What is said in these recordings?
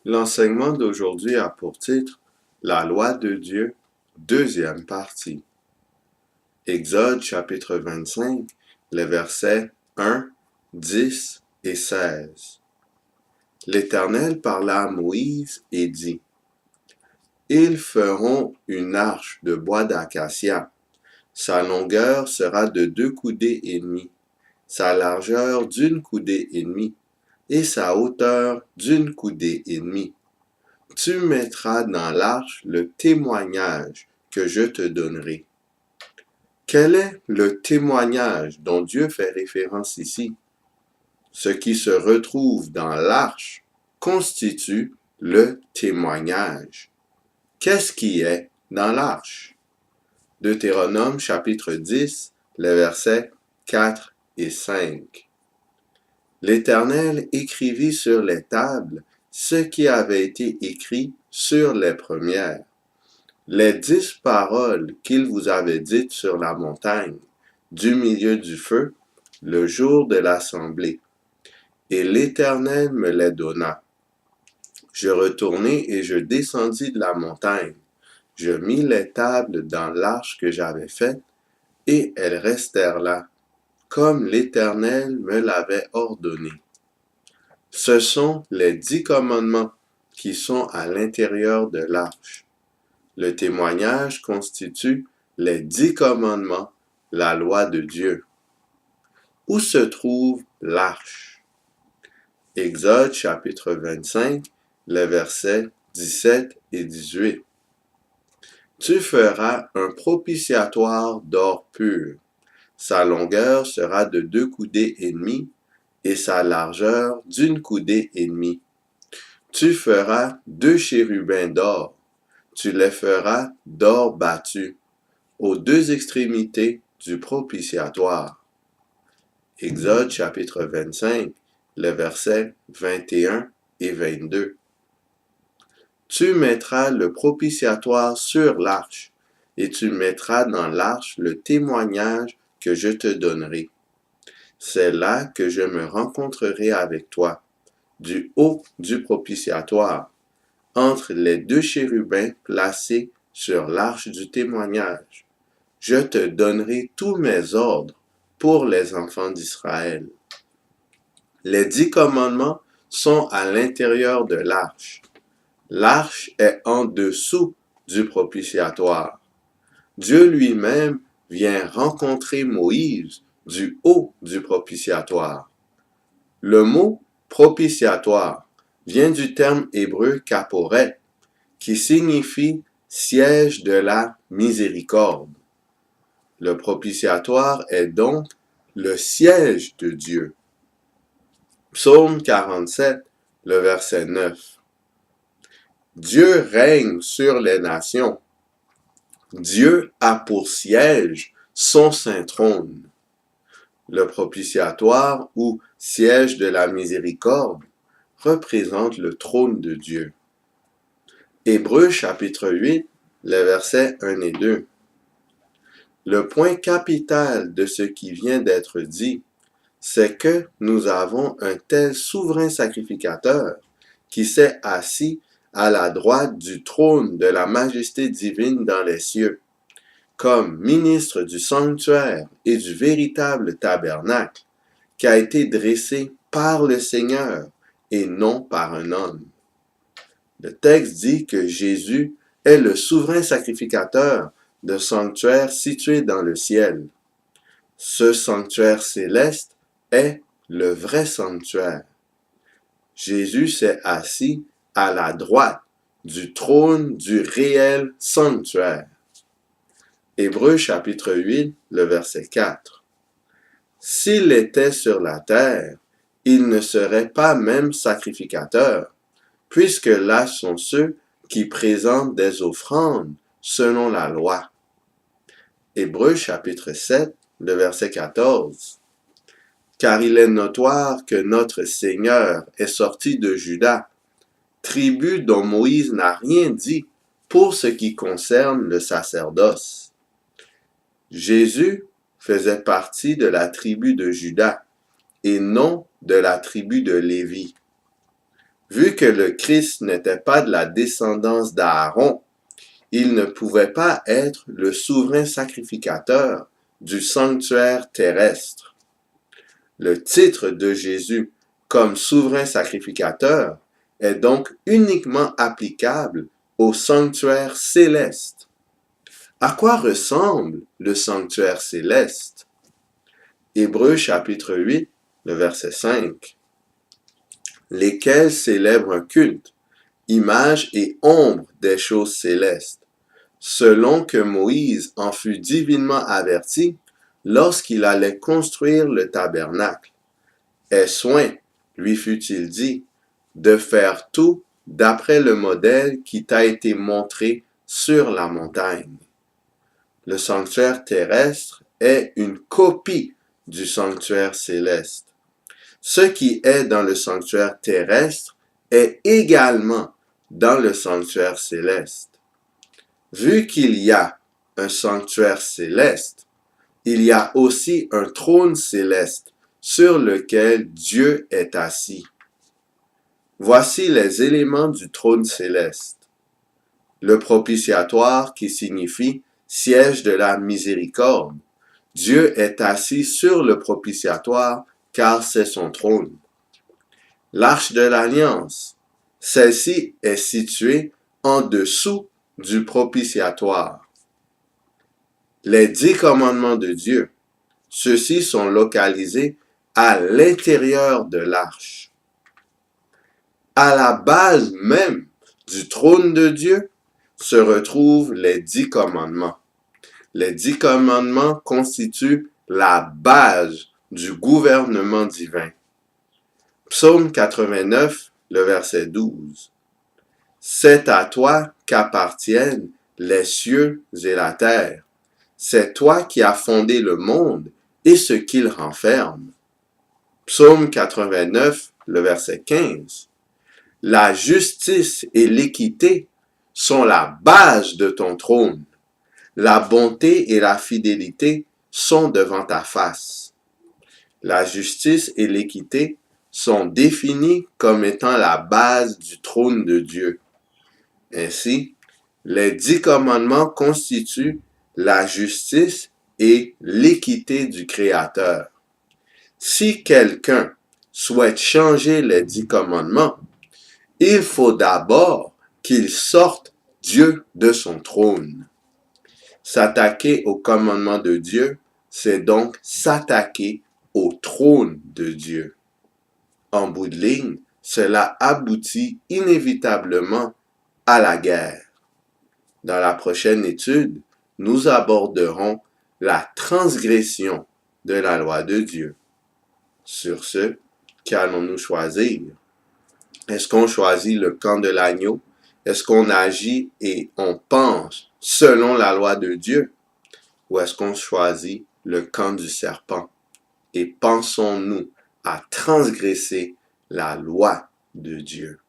L'enseignement d'aujourd'hui a pour titre La loi de Dieu, deuxième partie. Exode chapitre 25, les versets 1, 10 et 16. L'Éternel parla à Moïse et dit: Ils feront une arche de bois d'acacia. Sa longueur sera de 2 coudées et demie, sa largeur d'1 coudée et demie, et sa hauteur d'1 coudée et demie. Tu mettras dans l'arche le témoignage que je te donnerai. Quel est le témoignage dont Dieu fait référence ici? Ce qui se retrouve dans l'arche constitue le témoignage. Qu'est-ce qui est dans l'arche? Deutéronome chapitre 10, les versets 4 et 5. L'Éternel écrivit sur les tables ce qui avait été écrit sur les premières, les 10 paroles qu'il vous avait dites sur la montagne, du milieu du feu, le jour de l'assemblée. Et l'Éternel me les donna. Je retournai et je descendis de la montagne. Je mis les tables dans l'arche que j'avais faite, et elles restèrent là, comme l'Éternel me l'avait ordonné. Ce sont les 10 commandements qui sont à l'intérieur de l'arche. Le témoignage constitue les 10 commandements, la loi de Dieu. Où se trouve l'arche? Exode chapitre 25, les versets 17 et 18. Tu feras un propitiatoire d'or pur. Sa longueur sera de 2 coudées et demie, et sa largeur d'1 coudée et demie. Tu feras 2 chérubins d'or. Tu les feras d'or battu, aux 2 extrémités du propitiatoire. Exode chapitre 25, les versets 21 et 22. Tu mettras le propitiatoire sur l'arche, et tu mettras dans l'arche le témoignage que je te donnerai. C'est là que je me rencontrerai avec toi, du haut du propitiatoire, entre les 2 chérubins placés sur l'arche du témoignage. Je te donnerai tous mes ordres pour les enfants d'Israël. Les 10 commandements sont à l'intérieur de l'arche. L'arche est en dessous du propitiatoire. Dieu lui-même vient rencontrer Moïse du haut du propitiatoire. Le mot propitiatoire vient du terme hébreu kaporet, qui signifie siège de la miséricorde. Le propitiatoire est donc le siège de Dieu. Psaume 47, le verset 9. Dieu règne sur les nations. Dieu a pour siège son saint trône. Le propitiatoire ou siège de la miséricorde représente le trône de Dieu. Hébreux chapitre 8, les versets 1 et 2. Le point capital de ce qui vient d'être dit, c'est que nous avons un tel souverain sacrificateur qui s'est assis à la droite du trône de la majesté divine dans les cieux, comme ministre du sanctuaire et du véritable tabernacle, qui a été dressé par le Seigneur et non par un homme. Le texte dit que Jésus est le souverain sacrificateur d'un sanctuaire situé dans le ciel. Ce sanctuaire céleste est le vrai sanctuaire. Jésus s'est assis à la droite du trône du réel sanctuaire. Hébreux chapitre 8, le verset 4. S'il était sur la terre, il ne serait pas même sacrificateur, puisque là sont ceux qui présentent des offrandes selon la loi. Hébreux chapitre 7, le verset 14. Car il est notoire que notre Seigneur est sorti de Juda, tribu dont Moïse n'a rien dit pour ce qui concerne le sacerdoce. Jésus faisait partie de la tribu de Juda et non de la tribu de Lévi. Vu que le Christ n'était pas de la descendance d'Aaron, il ne pouvait pas être le souverain sacrificateur du sanctuaire terrestre. Le titre de Jésus comme souverain sacrificateur est donc uniquement applicable au sanctuaire céleste. À quoi ressemble le sanctuaire céleste? Hébreux chapitre 8, le verset 5. Lesquels célèbrent un culte, image et ombre des choses célestes, selon que Moïse en fut divinement averti lorsqu'il allait construire le tabernacle. Et soin, lui fut-il dit, de faire tout d'après le modèle qui t'a été montré sur la montagne. Le sanctuaire terrestre est une copie du sanctuaire céleste. Ce qui est dans le sanctuaire terrestre est également dans le sanctuaire céleste. Vu qu'il y a un sanctuaire céleste, il y a aussi un trône céleste sur lequel Dieu est assis. Voici les éléments du trône céleste. Le propitiatoire qui signifie siège de la miséricorde. Dieu est assis sur le propitiatoire car c'est son trône. L'arche de l'alliance. Celle-ci est située en dessous du propitiatoire. Les 10 commandements de Dieu. Ceux-ci sont localisés à l'intérieur de l'arche. À la base même du trône de Dieu se retrouvent les 10 commandements. Les 10 commandements constituent la base du gouvernement divin. Psaume 89, le verset 12. C'est à toi qu'appartiennent les cieux et la terre. C'est toi qui as fondé le monde et ce qu'il renferme. Psaume 89, le verset 15. La justice et l'équité sont la base de ton trône. La bonté et la fidélité sont devant ta face. La justice et l'équité sont définies comme étant la base du trône de Dieu. Ainsi, les 10 commandements constituent la justice et l'équité du Créateur. Si quelqu'un souhaite changer les 10 commandements, il faut d'abord qu'il sorte Dieu de son trône. S'attaquer au commandement de Dieu, c'est donc s'attaquer au trône de Dieu. En bout de ligne, cela aboutit inévitablement à la guerre. Dans la prochaine étude, nous aborderons la transgression de la loi de Dieu. Sur ce, qu'allons-nous choisir? Est-ce qu'on choisit le camp de l'agneau? Est-ce qu'on agit et on pense selon la loi de Dieu? Ou est-ce qu'on choisit le camp du serpent? Et pensons-nous à transgresser la loi de Dieu?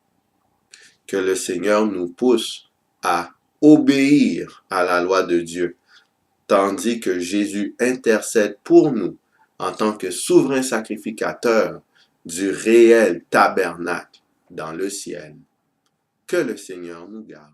Que le Seigneur nous pousse à obéir à la loi de Dieu, tandis que Jésus intercède pour nous en tant que souverain sacrificateur du réel tabernacle dans le ciel. Que le Seigneur nous garde.